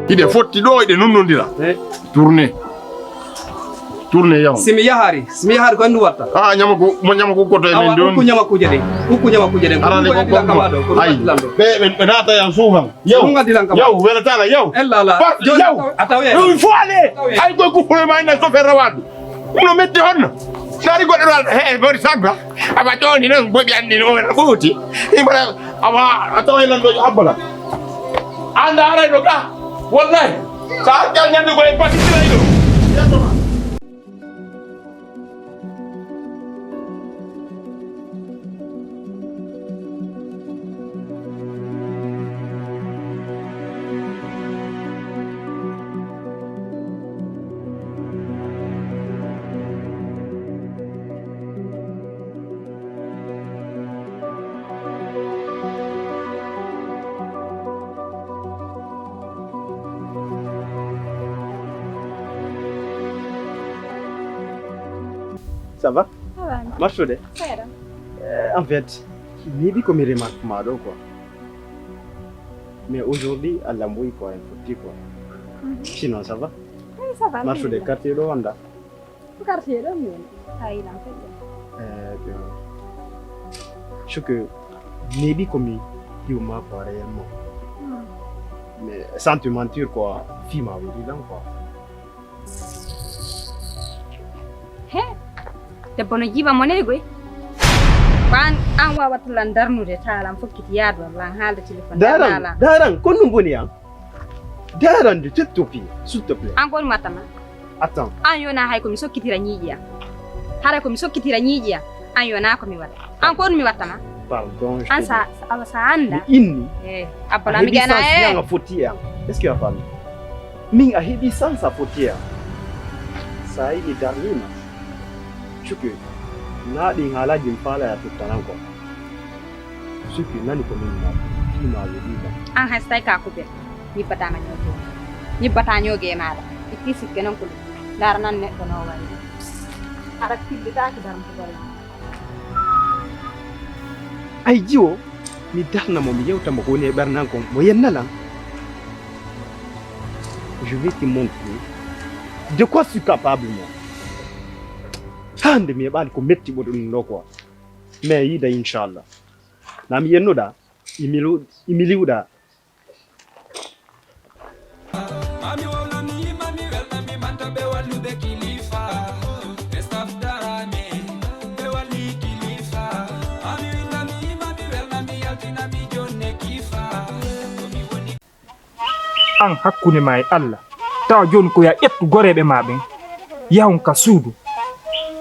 ide fotti do ide nonnondira tourner yaw simi yahari ko andu watta nyama ko koto e men don ku nyama kuje de arande ko kamado be nata yan soufam yaw wala tala yaw yaw atawe il faut aller ay ko ku ma ina so ferrawadu no metti honna dari goddo bari sagba aba toni non bobi andi no na buti imbara aba atawe lando abala anda ara do ka wallahi sa gal nyande ko e pati tilaydo yato Ça va? Ça va. Marche de? Ça va. En fait, il dit comme il remarque quoi. Mais aujourd'hui, à la mouille quoi, un petit quoi. Sinon, ça va? Oui, ça va. Marche de quartier de Rwanda. Quartier de Rwanda. Ah, il en fait. Je sais que maybe comme il m'a pas réellement. Mais sans te mentir quoi, fille m'a dit là quoi. Hé, debbo no jiba mo ne goy ban an wawata lan darnude talam fokkiti yaadu lan halde téléphone daran kon no boni an daran de tettopi s'il te plaît an gon matama attends an yona hay ko mi sokkitira nyiijiya hara ko mi sokkitira nyiijiya an yona ko mi wada an kon mi watama pardon an sa anda inni abala mi gana nga fotia est-ce que afami min a hebi sansa fotia sa ini darlima chuke na di halaji mpala ya tutananko chuke nani ko min na fima yediba an hastai ka ko be ni bata ma nyoge ni bata nyoge mala ikisi kenan ko dar nan ne ko no wari ara kidde ta ko daram ko wala ay jiwo mi darna mo mi yewta mo ko ne bernan ko mo yennala je vais te montrer de quoi je suis capable moi. Hande mi bal ko metti bodum do quoi. Mais yida inshallah. Na mi yennoda imiliuda. An hakkunde ma e Allah tawa joni ko ya ettu gorebe ma ben yawon ka suudu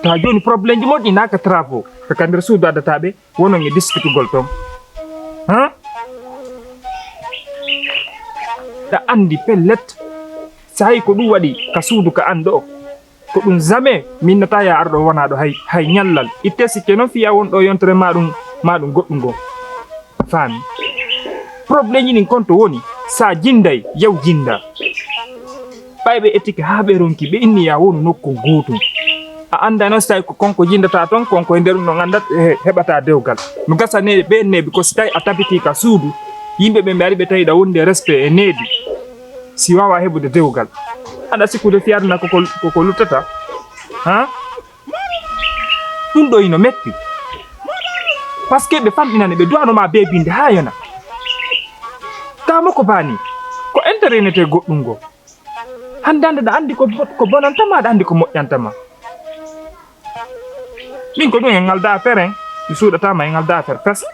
ta joni probléme ji moddi naka travaux ka kandir suudu adata be wonon e discutugol ton da andi pellet sai ko dum wadi ka suudu ka ando ko dum jamais minnata ya ardo wona do hay nyallal ittesi ke non fiya won do yontere madum goddum go fami probléme ni konto woni sa jinday yaw jinda baybe etike habe ronki be inni ya wonu nokko goto a anda no stay ko konko jindata ton konko e nder no gandat hebata dewgal no gasane be nebi ko stay atabiti ka suudu yimbe be mbari be tayda wonde respect e nedi si wawa hebude dewgal anda sikude fiarna ko lutata dum do ino metti parce que be famdinane be duano ma bebinde hayona tamo ko bani ko internete goddum go handande da andi ko bonantama da andi ko mojjantama min ko dum en ngalda affaire mi suudata ma en ngalda affaire fes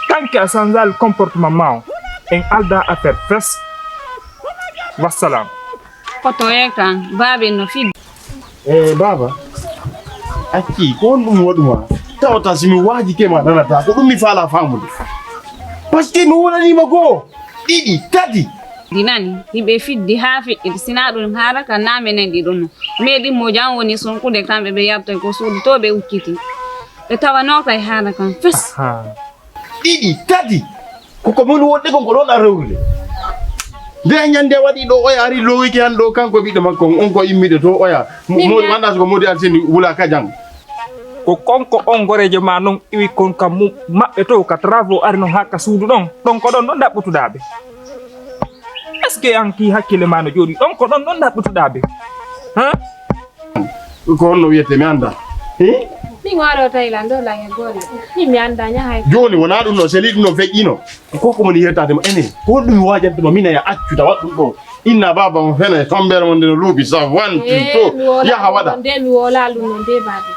tanke a sanzal comportement mao en alda affaire fes wassalam foto ekan babe no fi baba aki ko dum woduma tawta simi waji ke ma nanata ko dum mi fala famude parce que mi wonani ma go didi tati dinani himbe fiddi ha fiddi sina dum haraka namenen di don medi Modyan woni sonkude kambe be yabta ko suudu to be ukkiti be tawano kay haraka fes didi tati ko mun wonde ko don a rewle de nyande wadi do oya ari lowi ki hando kanko biddo makko on ko immide to oya mo mandas ko Modyan seni wula kajang ko konko on goreje ma non iwi kon kam mabbe to ka travaux ari non hakka suudu don ko don dabbutudabe est ce que anki hakkile ma no jodi don ko don dabbutuda be ha ko honno wiyete mi anda Min waro Thailand do la ngol. Ni mi anda nya hay. joni wona dum no seli dum no feƴƴino ko ko moni hetade mo ene ko dum wajante mo mina ya accuta wadɗum ɗo inna baba mo fene tombere mo nden luubi sa wanti to yaha waɗa nde mi wola lu no nde baade.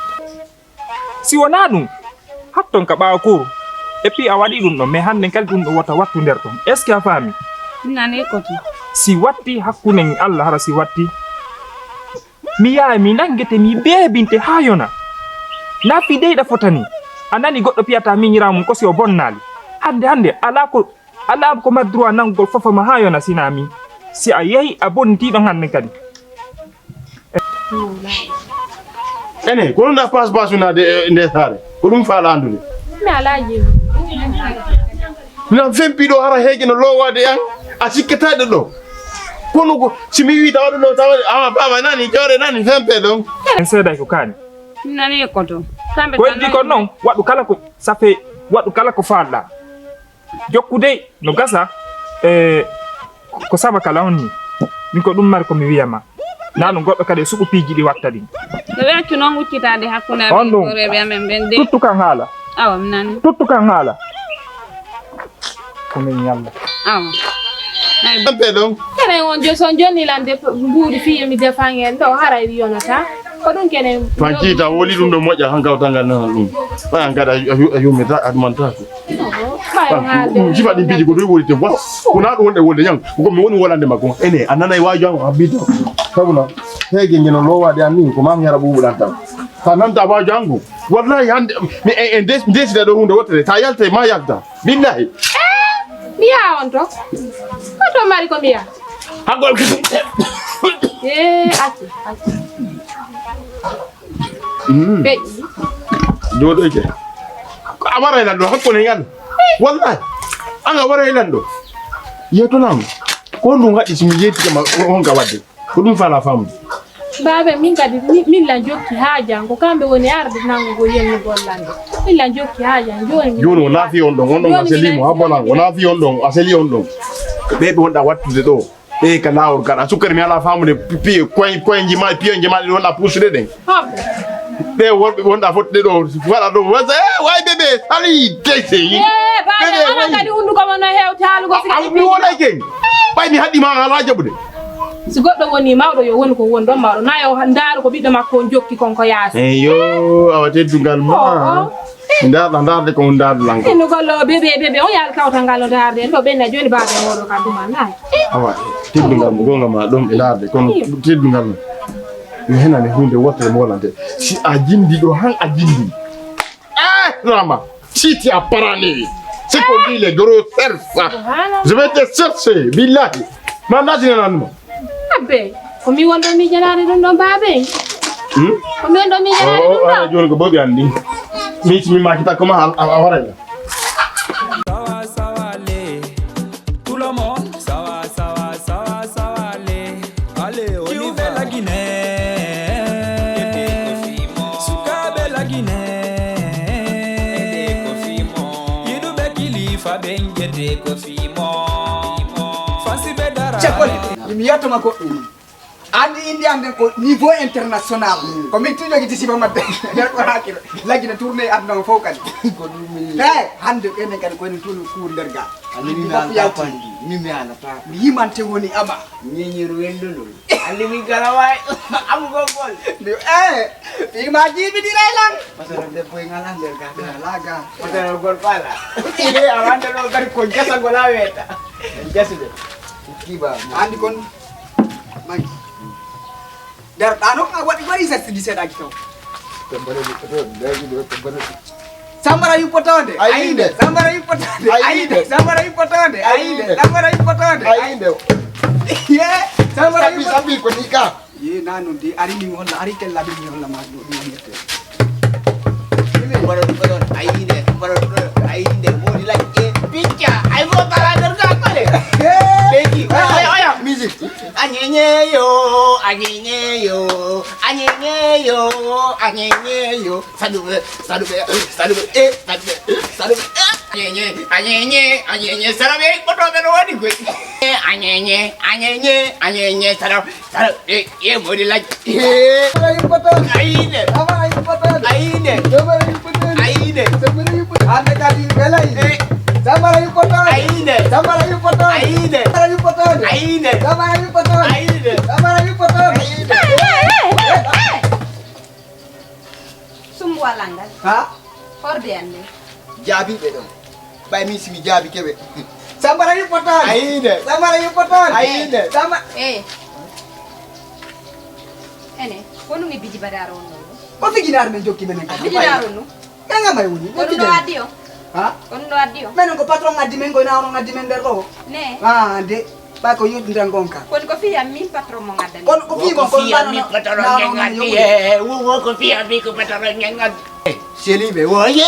si wona ɗum hatton ka ɓawa koru et puis a waɗi ɗum ɗon mais hande kadi ɗum ɗo wata wattu nder ton est ce que a faami nane ko to si watti hakkunde Allah hara si watti mi yaha mi nangete mi beebinte ha yona na fi deyɗa fotani a nani goɗɗo piyata miñira mum ko si o bonnali hande ala ko ma droit nangugol fofoma ha yona sinami si a yehi a bonnitiɗon hande kadi ene ko na passe unade nde saare ko ɗum faala andude Mi ala jeewi. mina fempiɗo hara heege no lowade an a sikkataɗe ɗo kono ko simi wi tawaɗo ɗo tawa baba nani ƴore nani fempe ɗon en seeday ko kaani nane ko to kambe ko heddi kon noon waɗu kala ko safe waɗu kala ko falɗa jokkude no gasa ko saba kala on ni min ko ɗum mari komi wiyama na ɗum goɗɗo kadi suɓu piiji ɗi watta ɗin be waccu non wuccitade hakkunde on ɗum reɓe amen ɓen de tuttu kan haala awa mi nani tuttu kan haala komin yalla awa ay fempe ɗon Kene on jo son jonni lande mbuuri fi mi defangen do hara yonata. Ko ɗum kene. fankita woli ɗum ɗo moƴƴa han kawtangal nana ɗum ɓayan kadi a yummita admantako Bayo haalde. jiba ɗin piiji ko ɗo wolite wa kona ɗum wonɗe wolde ñang ko mi woni wolande makko ene a nanayi waaju an a bito sabuna heege ngeno lowade an ni ko mami hara ɓuɓuɗan tan sa nanta waaju an ko wallahi hande en desida ɗo hunde wotere ta yalta ma yalta billahi Mi yaha on to. Ko to mari ko mi yaha. haggol Acci. Beƴƴi. joɗoyke a wara lan ɗo hakkone ngal wallahi an a wara lan ɗo yetonan ko ɗum haɗi somi yettikama honka wadde ko ɗum fala famude Baabe min kadi min la jokki haajan ko kamɓe woni arde nangugo yenni gollande. Min la jokki haajan joni wona fi on ɗon on ɗon a selimo ha bolan wona fi on ɗon a seli on ɗon ɓe ɓe wonɗa wattude ɗo ɓe ka lawol gaɗa sukkari mi ala famude koye jimaɗe piyoje maɗe ɗe wonɗa pusude ɗen Hoɓɓe. ɓe worɓe wonɗa fottude ɗo waɗa ɗo wasa way ɓeɓe sali teyse Baabe ama kadi hunduko mon no hewti haalugo mi wonay ken ɓay mi haɗɗima ala jaɓude si goɗɗo woni mawɗo yo woni ko woni ɗon mawɗo na yo ndaaru ko ɓiɗɗo makko on jokki konko yaasi eyo awa teddugal ma darde ko dardulan ko innugol bebe o yaal kawtal ngal no darde en ɗo ɓenna joni baabe oɗo kam ɗuma nayi awa teddugal mo gonga ma ɗon e darde kono teddugal ma yo henane hunde wotere mo wolante si a jindi ɗo han a jindi rama si tu as parlé c'est qu'on dit les gros serfs je vais te chercher billahi ma natinananma abbe ko mi wonɗo miijanade ɗum ɗon baabe ko mi wonɗo miijanade ɗum ɗon joni ko boɓi andi mi makita comment a warayla mi yettoma ko andi indi ande ko niveau international ko min tujogi tisiba madde nder ko hakkilo laggi ne tourné aduna fof kadi ko ɗum hande ɓenen kadi koyni tourné cour nder ga mi alata mi yimante woni ama ñeñiru wellulol andi mi galawa amugogol fima jibidiray lan pasara debbo e ngala nder ga ala ga pasara gol fala awande ɗo kadi ko jasagol a weeta jasude kiba andi kon magi dar ɗano a waɗi satti seeɗaji taw sambara yuppotonde ayinde sambara yuppotonde ayinde sambara yuppotonde ayinde sambara yuppotonde ayinde ye sambara yuppotonde ko ni ka ye nanon de ari ni holla ari tel labi ni holla ma do ni yette sambara yuppotonde ayinde sambara ayinde moni lagge picca ay go tara der ga kole beki oya musique Anyenyeyo, anyenyeyo, anyenyeyo, anyenyeyo. Sadube, sadube, sadube, sadube. Anyenye, sadube. Koto beno wadi gue. Anyenye, sadube. Modi lagi. Aine. Anda tadi belai. Samara yu potong. Aine. Samara yu potong. Aine. Samara yu potong. Aine. Samara yu potong. Aine. Samara yu potong. Sumbuwa langal. Ha? Horde ande. Jabi bedo. Bay mi simi jabi kebe. Samara yu potong. Aine. Samara yu potong. Aine. Sama. Ene, wonu ngi biji badaro no. O figinar men jokki men ka. Biji daro no. Kanga may wuni. Wonu no adio. Ha? Wonu no adio. Men ko patron ngadi men ko na on ngadi men derro. Ne. Ah, de. Ba ko yud ndangonka. Kon ko fiya min patron mo ngadani. Kon ko fi mo kon ba mi patron ngadi. Wo ko fi abi ko patron ngadi. Selibe wo ye.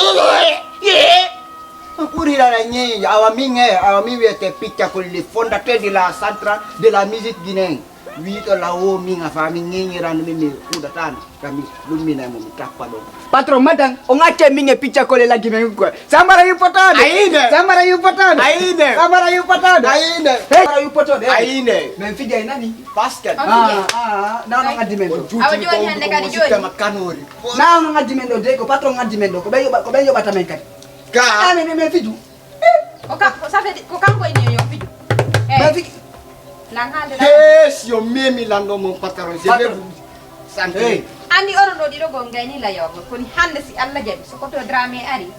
Puri la nye awami wete picca con le fondateur de la centrale de la musique guinéenne. Wito la o minga fami ngengi ran mimi udatan kami lumina mo mitapa do. Patron madang o ngate minge picca con la guinéenne ko. Samara yu potade. Aine. Samara yu potade. Aine. Samara yu potade. Aine. Samara yu potade. Aine. Men fija nani? Basket. Na no ngadi mendo. Awa joni hande kadi joni. Makanori. Na no ngadi mendo de ko patron ngadi mendo ko beyo bata men kadi. Ka ane me fiju. Ko kan ko ini yo fiju. Me fiju. Langhande. Yes, yo memi lando mon patron. Santé. Andi oro do dido go ngani la yo ko ni hande si Allah jabi so ko to drame ari.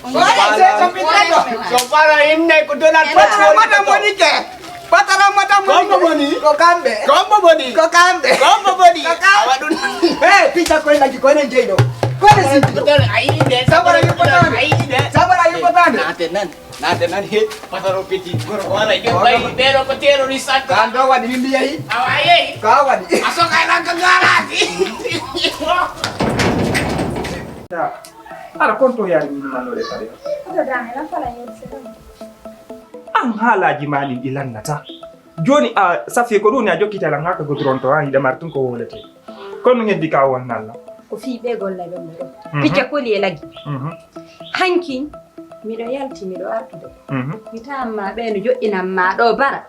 So para inne ko donat patron madam Monique. Patron madam Monique. Ko kambe. Ko kambe. Awadun. Pizza ko lagi ko ne jedo. Ko ne si betul aide. Sabar ayo patron. Aide. Sabar ayo patron. Natenan hit patron piti gor wala yo bay pero ko terrorist ka. Kando wadi bimbiyai. Awaye. Ka wadi. Aso kay lang kagalati. Ara konto yari min manore tare. Ko drame lan fala yo se. An halaji malin ilannata. Joni a safi ko doni a jokkita la ngaka go dronto ha ida martin ko wolete. Kono ngeddi ka won nalla. Ko fi be golla be mo. Picca ko li lagi. Hanki miɗo yalti miɗo artude mi tamma ɓe no joƴƴinam ma ɗo bara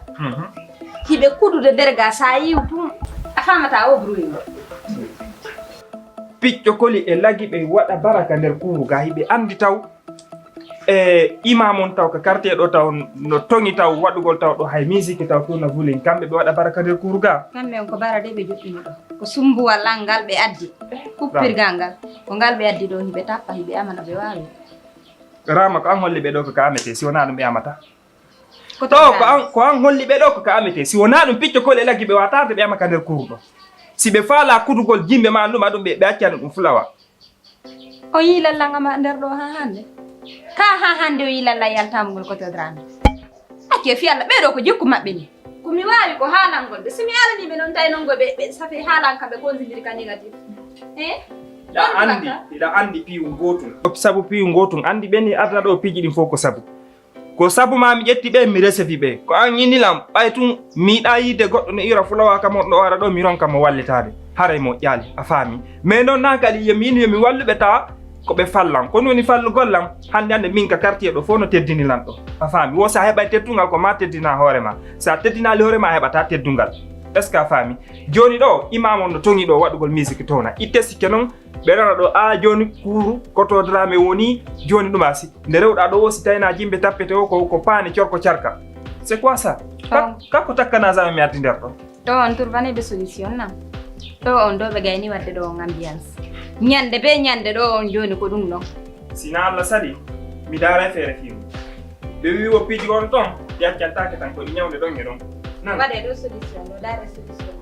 hiɓe kudude nder ga sa yiw tum a famata o bruit picco koli e lagi ɓe waɗa baraka nder kuru ga hiɓe andi taw e imamon taw ko quartier ɗo taw no toŋi taw waɗugol taw ɗo hay musique taw to no vulin kamɓe ɓe waɗa baraka nder kuru ga kamɓe ko bara de ɓe joƴƴini ɗo ko sumbuwal ngal ɓe addi kuppirgal ngal ko ngal ɓe addi ɗo hiɓe tappa hiɓe amana ɓe wawi rama ko an holli ɓe ɗo ko amete si wona ɗum ɓe amata to ko an holli ɓe ɗo ko amete si wona ɗum picco kole laggi ɓe watarte ɓe amaka nder kuru ɗo si ɓe faala kudugol jimɓe ma ɗum aɗum ɓe accani ɗum fulawa o yi lallangama nder ɗo ha hande ka ha hande o yi lalla yaltamugol koto drame acce fi Allah ɓeɗo ko jikku maɓɓe ni komi wawi ko haalangol ɓe somi alaniɓe noon tawi noon go ɓe safi haalan kamɓe gonsidiri ka négatif ida andi piyu gotum sabu piyu gotum andi ɓeni arda ɗo piji ɗin fof ko sabu ma mi ƴetti ɓe mi resefi ɓe ko an yinilam ɓay tun miiɗa yide goɗɗo no ira fulawa kam on ɗo ara ɗo mi ronka mo wallitade haray mo ƴaali a faami mais noon na kadi yomi walluɓe tawa koɓe fallan kono woni fallugollam hande min ka quartier ɗo fof no teddinilan ɗo a faami wo sa heɓay teddugal ko ma teddina hoorema sa teddinali hoorema a heɓata teddungal est ce que a faami joni ɗo imam on no toŋi ɗo waɗugol musique towna itte sikke noon ɓe rana ɗo a joni kuru koto drame woni joni ɗum asi nde rewɗa ɗo wosi tawina jimɓe tappete o ko paani corko carka c'est quoi ça kakko takkana zame mi ardi nder ɗo ɗo on turbaneɓe solution nam ɗo on ɗo ɓe gayni wadde ɗo on ambiance ñande be ñande ɗo on joni ko ɗum ɗon sina Allah sali mi daara feere fimu ɓe wi wo piiji on ton yaccantake tan koɗi ñawde ɗon e ɗon waɗe ɗo solution ɗo daare solution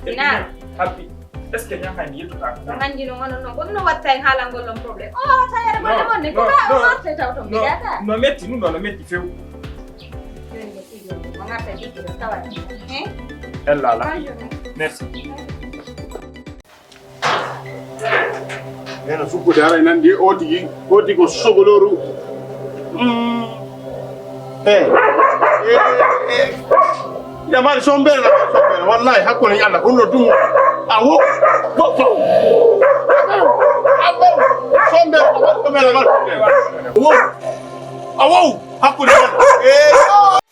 sina habbi est ce que ñam hay mi yettuta ko nandi no wonon noon ko ɗum no watta en haalangol on probléme o tawere molle monne ko ka o marte taw ton mbiɗata no metti ɗum ɗo no metti few joni ɓe fijo o marta jikkiɗo tawat ellala merci ena sukkude haray nandi o tigi ko sogoloru mari sombere wallahi hakko ni Allah kunno dum awo ko sombere ko mera ngal awo hakko ni Allah